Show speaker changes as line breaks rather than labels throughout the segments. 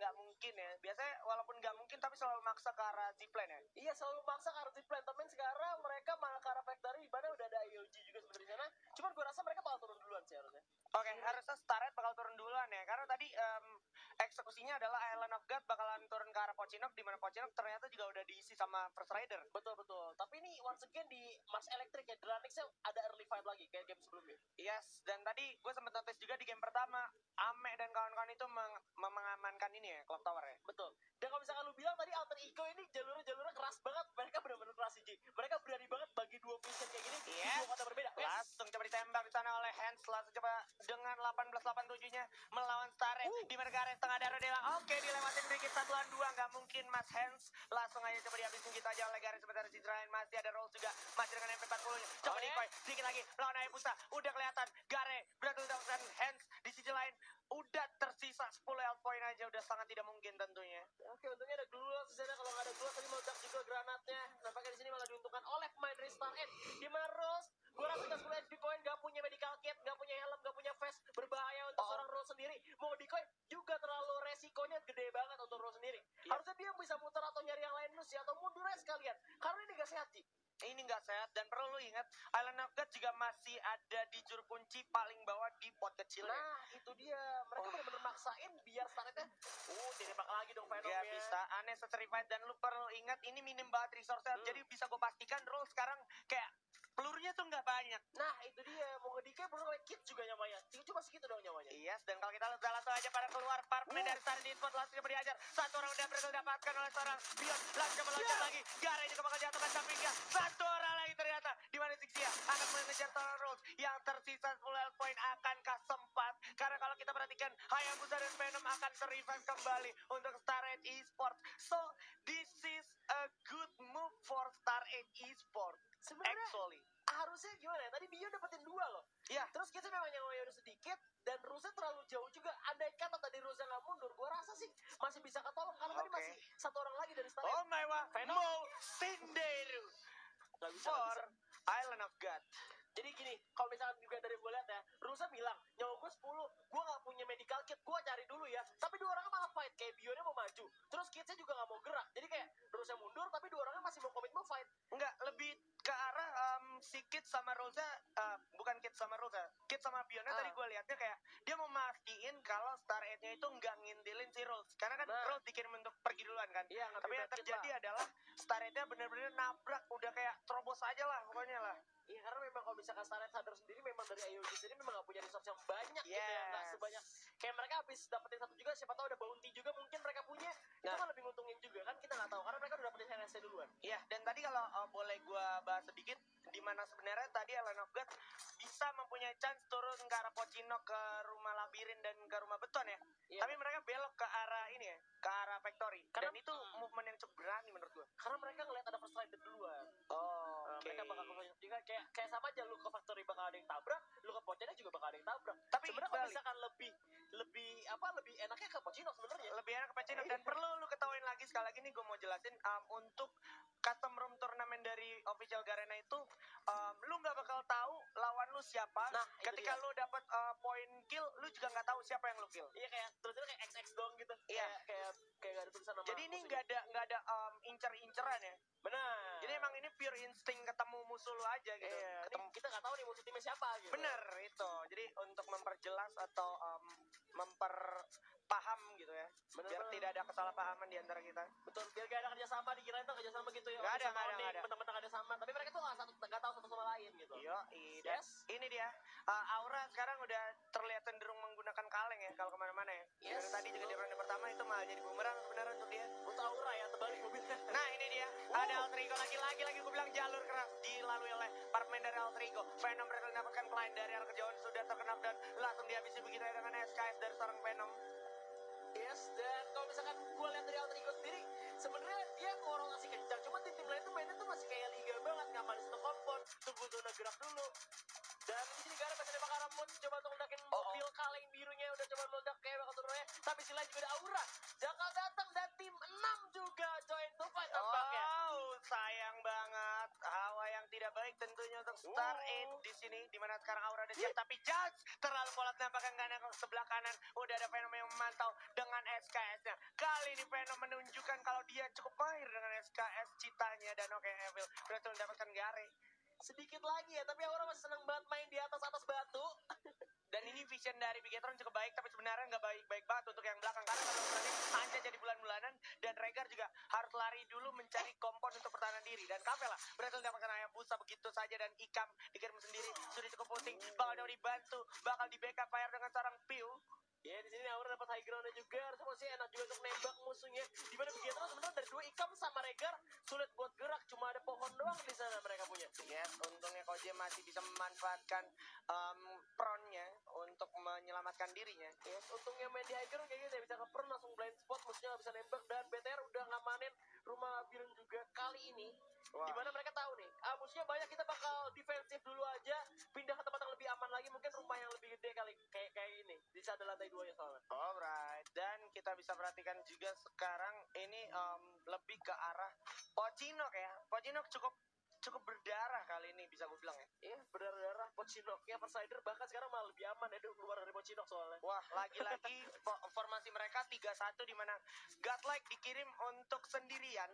nggak mungkin ya. Biasanya walaupun nggak mungkin tapi selalu maksa ke arah zipline ya.
Iya, selalu maksa ke arah zipline. Tapi sekarang mereka malah ke arah factory. Mana udah ada IOG juga sebenarnya di sana. Cuman gue rasa mereka bakal turun duluan sih harusnya.
Oke, harusnya Starlight bakal turun duluan ya. Karena tadi eksekusinya adalah Island of God bakalan turun ke arah Pochinok, di mana Pochinok ternyata juga udah diisi sama First Rider.
Betul. Tapi ini once again di Mars Electric ya, Dranixnya ada early fight lagi kayak game sebelumnya.
Yes, dan tadi gue sempat notice juga di game pertama, Ame dan kawan-kawan itu mengamankan ini ya, Clock Tower ya.
Betul. Dan kalau misalkan lu bilang tadi Alter Ego ini jalurnya keras banget, mereka benar-benar keras sih, Ji. Mereka berani banget bagi dua vision kayak gini di dua kota berbeda.
Langsung coba ditembak di sana oleh Hans, langsung coba dengan 1887-nya melawan Starret di mana Gareth tengah darah dia. Oke, dilewatin sedikit satuan dua, nggak mungkin Mas Hans. Langsung aja coba dihabisin gitu aja oleh Gareth sebentar di lain. Masih ada Rolls juga, masih dengan MP40-nya. Coba Decoy, sedikit lagi melawan Hayabusa. Udah kelihatan Gareth berhasil mendapatkan Hans di sisi lain. Udah tersisa 10 health point aja, udah sangat tidak mungkin tentunya.
Oke, untungnya ada Glulok di sana. Kalau nggak ada Glulok tadi meledak juga granatnya. Nampaknya di sini malah diuntungkan oleh pemain dari Starret. Di mana Rose, gue rasa nggak 10 HP point, nggak punya medical kit, nggak punya helm, nggak punya vest, berbahaya untuk seorang Rose sendiri. Mau decoy juga terlalu resikonya gede banget untuk Rose sendiri. Harusnya dia bisa muter atau nyari yang lain dulu sih, atau mundur aja sekalian. Karena ini nggak sehat, Ji.
Ini nggak sehat, dan perlu lu ingat Island of God juga masih ada di juru kunci paling bawah di pot kecilnya.
Nah, itu dia. Mereka benar-benar maksain biar Starretnya ditembak lagi dong Venomnya.
Gak bisa, aneh secertified, dan lu perlu ingat ini minim banget resource-nya. Jadi bisa gue pastikan Roll sekarang kayak pelurunya tuh nggak banyak.
Nah, itu dia. Mau ngedike perlu kayak kit juga nyamanya. Cuma segitu dong nyamanya.
Yes, dan kalau kita lihat langsung aja pada keluar partner dari Starret di spot, langsung coba diajar. Satu orang udah berhasil didapatkan oleh seorang Bion. Langsung coba loncat lagi. Gara juga bakal jatuh ke sampingnya. Satu orang lagi ternyata. Di mana Zixia akan mengejar seorang Rolls. Yang tersisa 10 health point akankah sempat? Karena kalau kita perhatikan Hayabusa dan Venom akan ter-revive kembali untuk Starret Esports. So, this is a good move for Starret Esports.
Sebenarnya
actually
harusnya gimana ya? Tadi Bion dapetin 2 loh.
Iya.
Terus kita memang yang udah sedikit dan Rusnya terlalu jauh juga. Andai kata tadi Rusnya nggak mundur, gua rasa sih masih bisa ketolong karena tadi masih satu orang lagi dari Starret.
Oh my god,
Venom.
Mo Sinderu
Gak bisa,
for Island of God.
Jadi gini, kalau misalkan juga dari gue lihat ya, Rusa bilang, nyawa gue 10, gue gak punya medical kit, gue cari dulu ya. Tapi dua orangnya malah fight, kayak Bionnya mau maju. Terus kitnya juga gak mau gerak. Jadi kayak Rusa mundur, tapi dua orangnya masih mau komitmen fight.
Enggak, lebih ke arah si Kit sama Rosa, bukan Kit sama Rosa, Kit sama Bionnya tadi gue liatnya kayak dia mau mastiin kalau Star 8-nya itu nggak ngintilin si Rolls, karena kan Rolls dikirim untuk pergi duluan kan.
Iya,
tapi yang terjadi adalah Star 8-nya bener-bener nabrak, udah kayak terobos aja lah pokoknya lah.
Iya, karena memang kalau misalkan Starret sadar sendiri, memang dari IOG sendiri memang gak punya resource yang banyak gitu ya. Gak sebanyak, kayak mereka habis dapetin satu juga, siapa tahu ada bounty juga mungkin mereka punya. Itu kan lebih nguntungin juga kan, kita gak tahu, karena mereka udah dapetin NSC duluan.
Iya, dan tadi kalau boleh gue bahas sedikit, di mana sebenarnya tadi Island of God bisa mempunyai chance turun ke arah Pochinok, ke rumah labirin dan ke rumah beton ya.
Iya.
Tapi mereka belok ke arah ini ya, ke arah factory. Dan itu movement yang cukup berani menurut gue.
Karena mereka ngeliat ada first rider duluan.
Oke.
Mereka bakal ke juga kayak sama aja, lu ke factory bakal ada yang tabrak, lu ke Pochinok juga bakal ada yang tabrak.
Tapi
sebenarnya kalau misalkan lebih enaknya ke Pochinok sebenarnya.
Lebih enak ke Pochinok, dan perlu lu ketahuin lagi sekali lagi nih, gue mau jelasin untuk custom room turnamen dari official Garena itu, lu nggak bakal tahu lawan lu siapa.
Nah,
ketika lu dapat point kill, lu juga nggak tahu siapa yang lu kill.
Iya, kayak terusnya kayak XX doang gitu.
Iya.
Kayak gak ada tulisan nama.
Jadi ini nggak ada incer-inceran ya.
Benar.
Jadi emang ini pure insting ketemu musuh lu aja gitu.
Iya, kita nggak tahu nih musuh timnya siapa gitu.
Bener itu. Jadi untuk memperjelas atau memperpaham gitu ya. Biar tidak ada kesalahpahaman di antara kita.
Betul. Biar gak ada kerjasama, dikirain tuh kerjasama gitu ya.
Gak ada.
Teman-teman ada sama, tapi mereka tuh nggak tahu satu sama lain gitu.
Iya. Ini dia. Aura sekarang udah terlihat cenderung menggunakan kaleng ya kalau kemana-mana ya. Dari tadi juga di ronde pertama itu malah jadi bumerang sebenarnya untuk dia.
Untuk Aura ya, terbalik mobilnya.
Nah ini dia. Ada Alter Ego lagi gue bilang jalur keras dilalui oleh partner dari Alter Ego. Venom berhasil mendapatkan klien dari arah kejauhan, sudah terkenap dan langsung dihabisi begitu ya dengan SKS dari seorang Venom.
Yes, dan kalau misalkan gue lihat dari Alter Ego sendiri, sebenarnya dia ngorong masih kencang, cuma tim lain tuh mainnya tuh masih kayak liga banget, ngamanin satu kompon, tunggu zona gerak dulu. Dan di sini Gara masih nembak arah Moon, coba untuk meledakin mobil kaleng birunya, udah coba meledak kayak bakal turunnya, tapi sisi lain juga ada Aura. Jakal datang dan tim 6 juga join to fight tampaknya.
Sayang banget, Hawa yang tidak tidak baik tentunya untuk Star 8 di sini, di mana sekarang Aura udah siap, tapi Judge terlalu kolot nampaknya nggak ada ke sebelah kanan. Udah ada Venom yang memantau dengan SKS-nya. Kali ini Venom menunjukkan kalau dia cukup mahir dengan SKS citanya, dan oke, Evil berhasil mendapatkan Gare.
Sedikit lagi ya, tapi Aura masih seneng banget main di atas batu.
Dan ini vision dari Bigetron cukup baik, tapi sebenarnya nggak baik-baik banget untuk yang belakang, karena kalau berarti hanya jadi bulan-bulanan, dan Rhaegar juga harus lari dulu mencari kompon untuk pertahanan diri. Dan Capella berhasil mendapatkan Hayabusa begitu saja, dan Ikam dikirim sendiri, sudah cukup pusing, bakal dibantu, bakal di backup fire dengan seorang Piu.
Ya di sini Aura dapat high ground juga, harusnya masih enak juga untuk nembak musuhnya. Di mana Bigetron sebenarnya dari dua Ikam sama Rhaegar sulit buat gerak, cuma ada pohon doang di sana mereka punya.
Yes, untungnya Koje masih bisa memanfaatkan pronnya untuk menyelamatkan dirinya.
Yes, untungnya main di high ground kayak gitu ya, bisa ke langsung blind spot, musuhnya nggak bisa nembak, dan BTR udah ngamanin rumah Biren juga kali ini.
Wah.
Dimana mereka tahu nih, musuhnya banyak, kita bakal defensif dulu aja, pindah ke tempat yang lebih aman lagi, mungkin rumah yang lebih gede kali, kayak ini, bisa ada lantai 2 ya soalnya.
Alright, dan kita bisa perhatikan juga sekarang ini lebih ke arah Pochinok ya. Pochinok cukup berdarah kali ini, bisa gue bilang ya.
Iya, berdarah-darah Pochinok ya, Persider bahkan sekarang malah lebih aman ya, keluar dari Pochinok soalnya.
Wah, lagi-lagi formasi mereka 3-1, di mana Godlike dikirim untuk sendirian,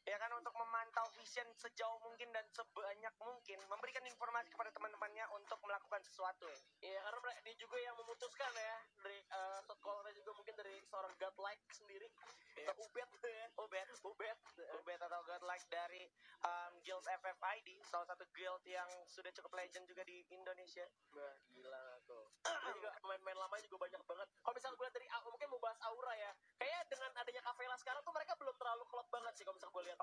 ya kan, untuk memantau vision sejauh mungkin dan sebanyak mungkin, memberikan informasi kepada teman-temannya untuk melakukan sesuatu ya.
Iya, karena dia juga yang memutuskan ya, dari shot callernya juga mungkin dari seorang Godlike sendiri.
Iya.
Atau Ubed ya.
Ubed atau Godlike dari Guild FFID, salah satu guild yang sudah cukup legend juga di Indonesia.
Wah, gila tuh. Ini juga pemain-pemain lamanya juga banyak banget. Kalau misalnya gue lihat dari mungkin mau bahas Aura ya. Kayaknya dengan adanya Capella sekarang tuh mereka belum terlalu klop banget sih kalau misalnya gue lihat.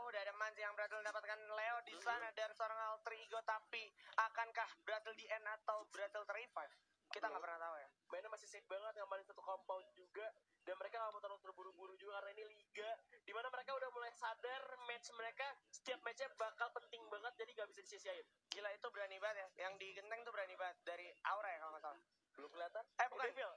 Udah ada Mans yang berhasil mendapatkan Leo di sana dan seorang alter ego, tapi akankah berhasil di end atau berhasil ter-revive? Kita nggak pernah tahu ya.
Mainnya masih safe banget, ngamanin satu compound juga, dan mereka nggak mau terlalu terburu-buru juga karena ini liga, dimana mereka udah mulai sadar match mereka setiap matchnya bakal penting banget, jadi nggak bisa disia-siain.
Gila, itu berani banget ya. Yang di genteng tuh berani banget dari Aura ya kalau nggak salah.
Belum kelihatan?
Bukan, Devil,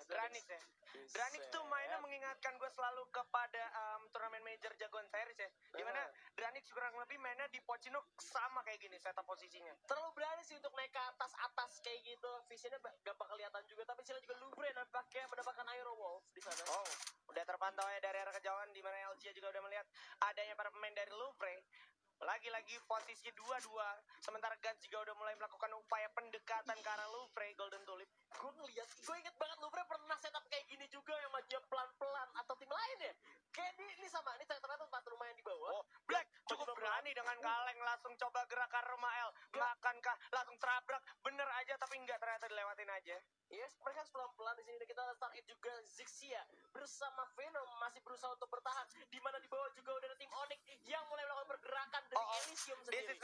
Dranix ya. Dranix tuh mainnya mengingatkan gue selalu kepada turnamen major jagoan series ya. Dimana Dranix kurang lebih mainnya di Pochinok sama kayak gini setup posisinya.
Terlalu berani sih untuk naik ke atas kayak gitu, visionnya gampang kelihatan juga, tapi sini juga Louvre nampaknya mendapatkan Aero Wolf di sana.
Udah terpantau ya dari arah kejauhan, di mana LG juga udah melihat adanya para pemain dari Louvre. Lagi-lagi posisi 2-2, sementara Guns juga udah mulai melakukan upaya pendekatan ke arah Louvre Golden Tulip.
Gue inget banget Louvre pernah setup kayak gini juga, yang majunya pelan-pelan, atau tim lain ya. Kayak ini sama, ini ternyata tempat rumah yang di bawah.
Black cukup berani dengan kaleng, langsung coba gerakan rumah L. Makankah langsung terabrak, bener aja, tapi enggak, ternyata dilewatin aja.
Yes, mereka harus pelan-pelan di sini. Dan kita start it juga Zixia bersama Venom masih berusaha untuk bertahan. Di mana di bawah juga udah ada tim Onyx yang mulai melakukan pergerakan dari Elysium sendiri.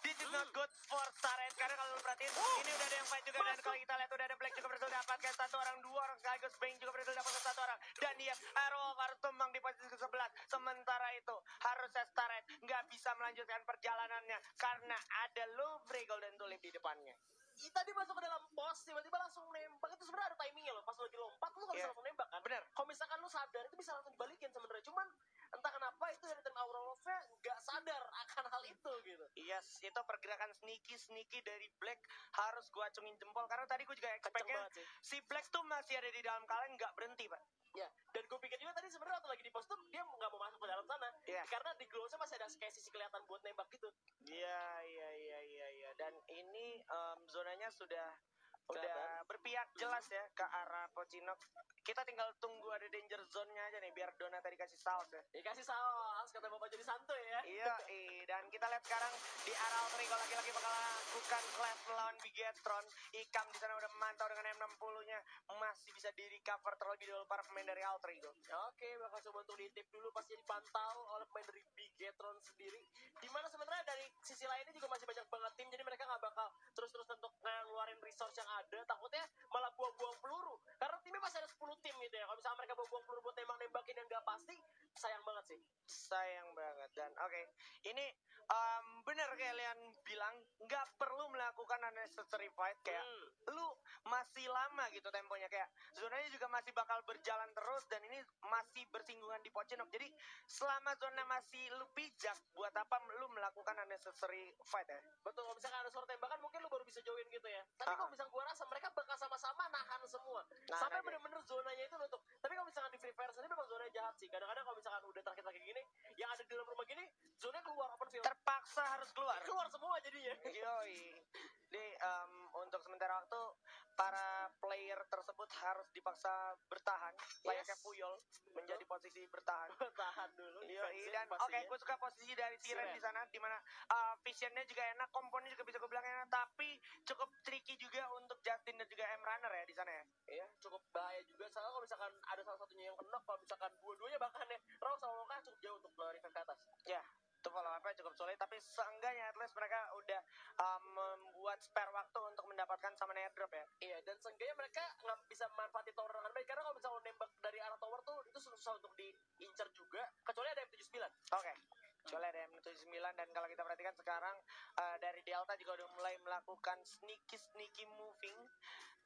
This is not good for Starred, karena kalau lu perhatiin ini udah ada yang fight juga, dan kalau kita lihat udah ada Black juga berhasil dapatkan satu orang, dua orang sekaligus Bane juga berhasil dapatkan satu orang, dan dia Aerowolf harus tumbang di posisi ke-11. Sementara itu harusnya Starred nggak bisa melanjutkan perjalanannya karena ada Louvre Golden Tulip di depannya.
Tadi masuk ke dalam pos, tiba-tiba langsung nembak. Itu sebenarnya ada timingnya loh. Pas lagi lompat, lu gak bisa langsung nembak kan?
Bener.
Kalau misalkan lu sadar, itu bisa langsung dibalikin sebenarnya. Cuman entah kenapa itu dari tim Aura Wolf-nya gak sadar akan hal itu gitu.
Yes, itu pergerakan sneaky dari Black, harus gua acungin jempol, karena tadi gua juga expect-nya si Black tuh masih ada di dalam kaleng, nggak berhenti, Pak.
Ya, dan gue pikir juga tadi sebenarnya waktu lagi di pos tuh dia nggak mau masuk ke dalam sana, karena di glow-nya masih ada kayak sisi kelihatan buat nembak gitu.
Iya. Dan ini zonanya sudah berpihak jelas ya ke arah Pochinok. Kita tinggal tunggu ada danger zone-nya aja nih, biar Dona tadi kasih saus ya.
Dikasih saus, kata Bapak jadi santuy ya.
Iya, dan kita lihat sekarang di arah Alter Ego lagi-lagi bakal lakukan clash melawan Bigetron. Ikam di sana udah memantau dengan M60-nya, masih bisa di-recover terlebih dahulu para pemain dari Alter Ego.
Oke, bakal coba untuk ditip dulu, pasti dipantau oleh pemain dari Bigetron sendiri. Dimana sebenarnya dari sisi lainnya juga masih banyak banget tim, jadi mereka nggak bakal terus-terus untuk ngeluarin resource yang ada, takutnya malah buang-buang peluru. Karena timnya masih ada 10 tim gitu ya. Kalau misalnya mereka buang-buang peluru buat nembakin yang nggak pasti, sayang banget sih.
Sayang banget. Dan oke, ini bener kayak kalian bilang, nggak perlu melakukan unnecessary fight. Kayak lu masih lama gitu temponya, kayak zonanya juga masih bakal berjalan terus dan ini masih bersinggungan di Pochinok. Jadi selama zona masih lu pijak, buat apa lu melakukan unnecessary fight ya?
Betul, kalau misalkan ada suara tembakan mungkin lu baru bisa join gitu ya. Tapi kalau misalkan gua rasa mereka bakal sama-sama nahan semua. Sampai
aja.
bener-bener zonanya itu nutup. Tapi kalau misalkan di Free Fire sendiri memang zonanya jahat sih. Kadang-kadang kalau misalkan udah terakhir-terakhir gini, yang ada di dalam rumah gini, zonanya keluar open field.
Terpaksa harus keluar.
Keluar semua jadinya.
Yoi. Jadi untuk sementara waktu para player tersebut harus dipaksa bertahan, layaknya Puyol menjadi posisi bertahan.
Bertahan dulu.
Yoi, dan
pastinya.
oke, gue suka posisi dari Siren di sana, dimana visionnya juga enak, komponnya juga bisa gue bilang enak, tapi cukup tricky juga untuk Justin dan juga M-Runner ya di sana ya.
Iya, cukup bahaya juga. Soalnya kalau misalkan ada salah satunya yang kena, kalau misalkan dua-duanya bahkan ya, Raul sama Loka cukup jauh untuk revive ke atas.
Ya, itu follow up cukup sulit, tapi seenggaknya at least mereka udah membuat spare waktu untuk mendapatkan sama airdrop ya.
Iya, dan seenggaknya mereka nggak bisa manfaatin tower dengan baik. Karena kalau misalnya nembak dari arah tower tuh, itu susah untuk diincar juga. Kecuali ada M79.
Oke. Kecuali ada M79, dan kalau kita perhatikan sekarang dari Delta juga udah mulai melakukan sneaky moving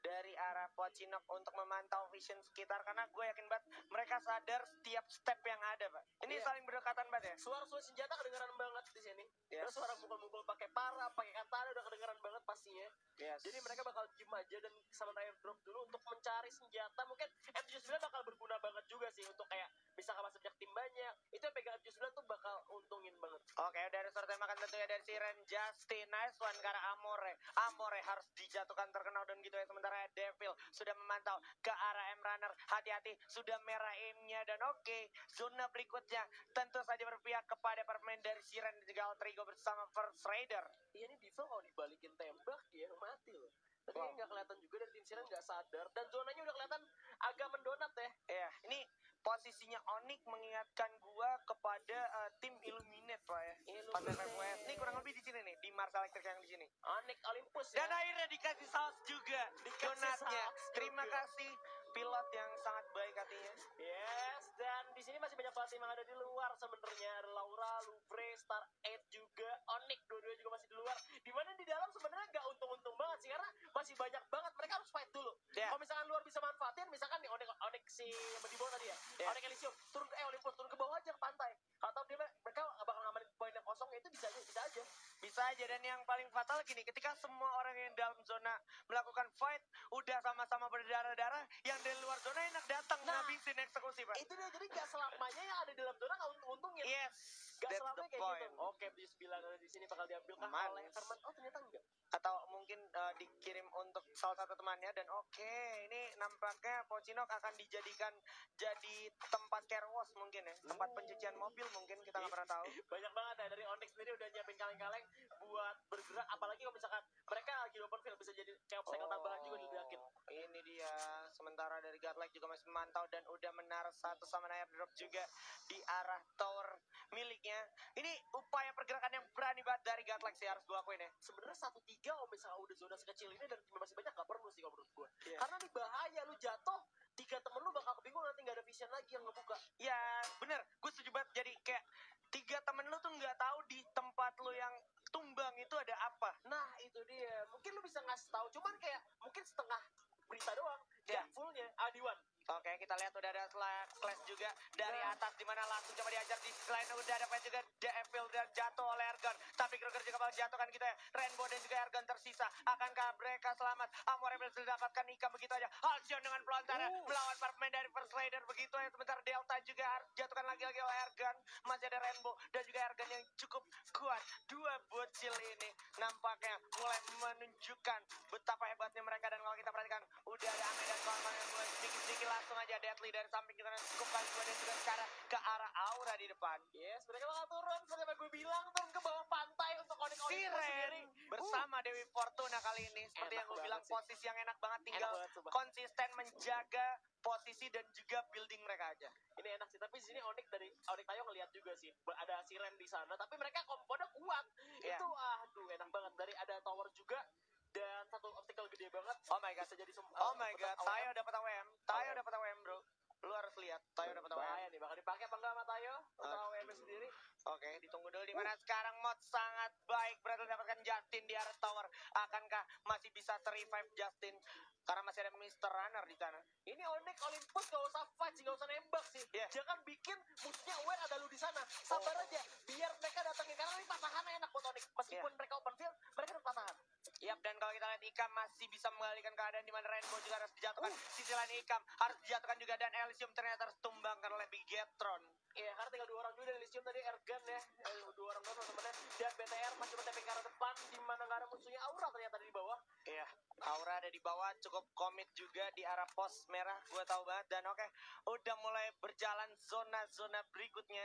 dari arah Pochinok untuk memantau vision sekitar, karena gue yakin banget mereka sadar setiap step yang ada, Pak. Ini saling berdekatan banget ya.
Suara-suara senjata kedengaran banget di sini.
Yes.
Terus suara mukul-mukul pakai para, pakai katana udah kedengaran banget pastinya.
Yes.
Jadi mereka bakal diem aja dan sama airdrop dulu untuk mencari senjata. Mungkin M79 bakal berguna banget juga sih untuk kayak bisa masuk tim banyak. Itu yang pegang M79 tuh bakal untungin banget.
Oke, dari suara tembakan tentunya dari Siren. Justin, nice one karena Amore harus dijatuhkan terkenal dan gitu ya. Sementara Devil sudah memantau ke arah M-Runner. Hati-hati, sudah merah aimnya, dan oke, zona berikutnya tentu saja berpihak kepada permain dari Siren dan juga Altrigo bersama First Raider.
Iya, ini Devil kalau dibalikin tembak ya mati loh. Tapi nggak kelihatan juga dari tim Siren, nggak sadar, dan zonanya udah kelihatan agak mendonat ya.
Iya, ini posisinya Onyx mengingatkan gua kepada tim Illuminate, Pak ya. Pas FFWS. Ini kurang lebih di sini nih, di Mars Electric yang di sini.
Onyx Olympus ya.
Dan akhirnya dikasih saus juga donatnya. Terima kasih pilot yang sangat baik hatinya.
Yes, dan di sini masih banyak pelatih yang ada di luar sebenarnya. Ada Laura, Lupre, Star 8 juga, Onyx dua-duanya juga masih di luar. Dimana di dalam sebenarnya nggak untung-untung banget sih, karena masih banyak banget, mereka harus fight dulu. Kalau misalkan luar bisa manfaatin, misalkan nih Onyx si di bawah tadi ya, Onyx Elysium turun ke Olympus, turun ke bawah aja ke pantai. Kalau dia mereka bakal ngamanin poin yang kosong, itu bisa aja.
Bisa aja, dan yang paling fatal gini, ketika semua orang yang dalam zona melakukan fight udah sama-sama berdarah-darah, yang dari luar zona enak datang ngabisin eksekusi, Pak.
Itu dia, jadi gak selamanya yang ada di dalam zona gak untung-untungin.
Yes,
gak
that's
selamanya
the
kayak
point.
gitu. Oke, di 9 ada di sini bakal diambil kah oleh Herman? Oh, ternyata enggak.
Atau mungkin dikirim untuk salah satu temannya, dan oke, ini nampaknya Pochinok akan dijadikan jadi tempat care wash mungkin ya, tempat pencucian mobil mungkin, kita nggak pernah tahu.
Banyak banget ya, dari Onyx sendiri udah nyiapin kaleng-kaleng buat bergerak, apalagi kalau misalkan mereka lagi open field bisa jadi kayak obstacle tambahan juga yakin.
Ini dia, sementara dari Godlike juga masih memantau dan udah menaruh satu sama airdrop juga di arah tower miliknya. Ini upaya pergerakan yang berani banget dari Godlike sih, harus gue akuin ya.
Sebenarnya 1-3 kalau misalnya udah zona sekecil ini dan tim masih banyak gak perlu sih kalau menurut gue. Karena ini bahaya, lu jatuh 3 temen lu bakal kebingung, nanti gak ada vision lagi yang ngebuka.
Ya bener, gue setuju banget. Jadi kayak 3 temen lu tuh nggak tahu di tempat lu yang tumbang itu ada apa.
Nah itu dia, mungkin lu bisa ngasih tahu, cuman kayak mungkin setengah berita doang, gak fullnya. Adiwan.
Oke, kita lihat udah ada slash juga dari atas, dimana langsung coba diajar di selain udah ada juga Devil dan jatuh oleh Ergon, tapi Kruger juga bakal jatuhkan gitu ya. Rainbow dan juga Ergon tersisa, akankah mereka selamat? Amore berhasil dapatkan Ika begitu aja. Halcyon dengan pelontaran melawan Parkman dari First Raider begitu ya. Sebentar Delta juga jatuhkan lagi oleh Ergon, masih ada Rainbow dan juga Ergon yang cukup kuat. Dua bocil ini nampaknya mulai menunjukkan betapa hebatnya mereka, dan kalau kita perhatikan udah ada Ame dan kawan-kawan yang mulai sedikit-sedikit langsung aja Deadly dari samping juga cukup bagus, dan juga sekarang ke arah Aura di depan.
Yes, mereka bakal turun seperti yang gue bilang, turun ke bawah pantai untuk Onyx sendiri
bersama Dewi Fortuna kali ini. Seperti yang gue bilang, posisi yang enak banget, tinggal konsisten menjaga posisi dan juga building mereka aja.
Ini enak sih, tapi di sini Onyx Tayo ngeliat juga sih ada Siren di sana, tapi mereka komponya kuat. Itu aduh enak banget, dari ada tower juga dan satu obstacle gede banget.
Oh my god,
bisa jadi
oh my god, Tayo dapat AWM. Tayo dapat AWM, bro. Lu harus lihat, Tayo dapat AWM.
Bahaya nih, bakal dipakai apa enggak sama Tayo untuk AWM sendiri.
Oke. Oke, ditunggu dulu di mana sekarang mod sangat baik berhasil mendapatkan Justin di arah tower. Akankah masih bisa revive Justin? Karena masih ada Mr. Runner di sana.
Ini Onyx Olympus gak usah fight sih, gak usah nembak sih.
Iya.
Jangan bikin musuhnya aware ada lu di sana. Sabar aja, biar mereka datangin karena ini patahannya enak buat Onyx. Meskipun mereka open field, mereka dapat patahan.
Yap, dan kalau kita lihat Ikam masih bisa mengalihkan keadaan di mana Rainbow juga harus dijatuhkan. Sisi lain Ikam harus dijatuhkan juga dan Elysium ternyata harus tumbangkan oleh Bigetron.
Iya, karena tinggal 2 orang juga dari Elysium tadi, Ergan ya. 2 orang doang teman-temannya. Dan BTR masih men-tapping ke arah depan, di mana nggak ada musuhnya. Aura ternyata di bawah.
Iya, Aura ada di bawah, cukup komit juga di arah pos merah, gue tahu banget. Dan oke, udah mulai berjalan zona-zona berikutnya.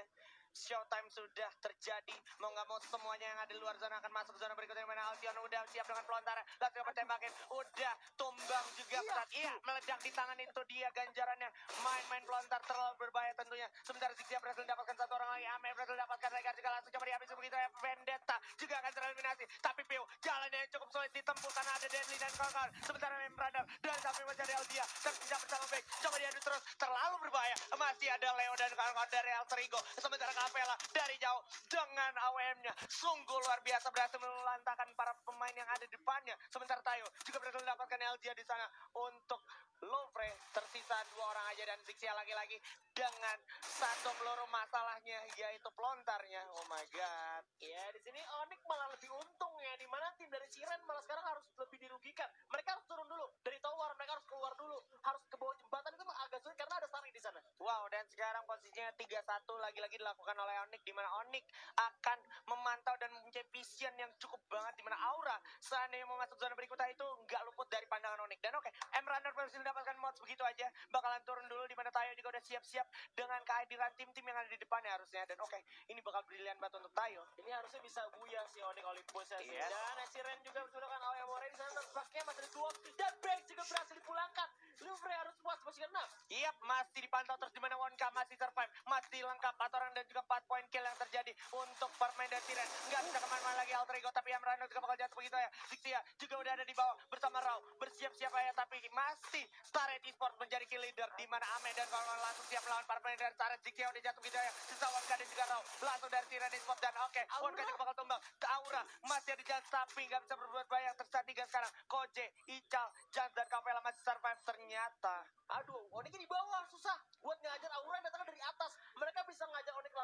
Showtime sudah terjadi. Mau nggak mau semuanya yang ada di luar zona akan masuk ke zona berikutnya. Mana Altion udah siap dengan pelontaran. Langsung tembakin. Udah tumbang juga pesat. Iya, meledak di tangan itu dia ganjarannya. Main-main pelontar terlalu berbahaya tentunya. Sementara Zigzag berhasil mendapatkan satu orang lagi. Ame berhasil mendapatkan Regar juga langsung coba dihabis begitu ya. Vendetta juga akan tereliminasi. Tapi Pio, jalannya yang cukup sulit ditempuh karena ada Deadly dan kawan-kawan. Sementara Membrader dan sampai mencari Eldia. Tersisa bersama Beck. Coba diadu terus. Terlalu berbahaya. Masih ada Leo dan kawan-kawan dari Alter Ego. Sementara Capella dari jauh dengan AWM-nya sungguh luar biasa berhasil melantakan para pemain yang ada di depannya. Sementara Tayo juga berhasil mendapatkan LG di sana untuk Lovre. Tersisa 2 orang aja dan Zixia lagi-lagi dengan satu peluru masalahnya yaitu pelontarnya. Oh my god.
Ya, di sini Onyx malah lebih untung ya, di mana tim dari Siren malah sekarang harus lebih dirugikan. Mereka harus turun dulu dari tower, mereka harus keluar dulu, harus ke bawah jembatan itu mah agak sulit karena ada Starry di sana.
Wow, dan sekarang posisinya 3-1 lagi-lagi dilakukan oleh Onyx, di mana Onyx akan memantau dan mempunyai vision yang cukup banget, di mana Aura seandainya mau masuk zona berikutnya itu nggak luput dari pandangan Onyx. Dan oke, M-Runner berhasil mendapatkan mods begitu aja, bakalan turun dulu, di mana Tayo juga udah siap-siap dengan kehadiran tim-tim yang ada di depannya harusnya. Dan oke, ini bakal brilian banget untuk Tayo.
Ini harusnya bisa buya si Onyx Olympus ya.
Yes.
Dan Siren juga menggunakan AWM di sana, pakai masih ada 2 dan Beck juga berhasil dipulangkan. Louvre harus puas masih ke 6.
Yap, masih dipantau terus di mana Wonka masih survive, masih lengkap 4 orang dan juga 4 poin kill yang terjadi untuk permain dan Siren. Nggak bisa kemana-mana lagi Alter Ego, tapi Amrano juga bakal jatuh begitu ya. Zixia juga udah ada di bawah bersama Rao, bersiap-siap ya, tapi masih Starret Esports menjadi kill leader, di mana Ame dan kawan-kawan langsung siap melawan para pemain dari Starret. Zixia udah jatuh begitu ya, sisa Wonka dan juga Rao langsung dari Siren Esports. Dan oke, Wonka juga bakal tumbang. Aura masih ada di jalan, tapi nggak bisa berbuat banyak. Tersisa 3 sekarang, Koje, Ical, Jans dan Capella masih survive ternyata.
Aduh, Onyx di bawah susah buat ngajar. Aura datang dari atas. Mereka bisa ngajar Onyx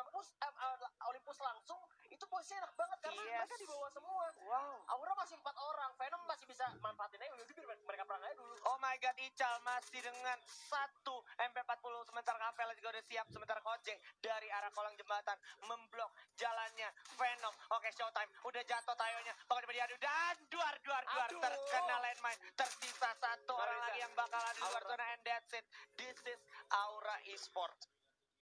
Olympus langsung. Itu posisinya enak banget karena
Yes.
mereka di bawah semua.
Wow.
Aura masih 4 orang. Venom masih bisa manfaatin aja. Udah biar mereka perang aja dulu.
Oh my god, Ical masih dengan 1 MP40, sementara Capella juga udah siap. Sementara Koje dari arah kolong jembatan memblok jalannya Venom. Oke, Showtime udah jatuh Tayonya, bakal diadu dan duar
Aduh.
terkena landmine. Tersisa 1 orang
Bisa.
lagi yang bakal ada di luar
Aura.
zona, and that's it. This is Aura Esports.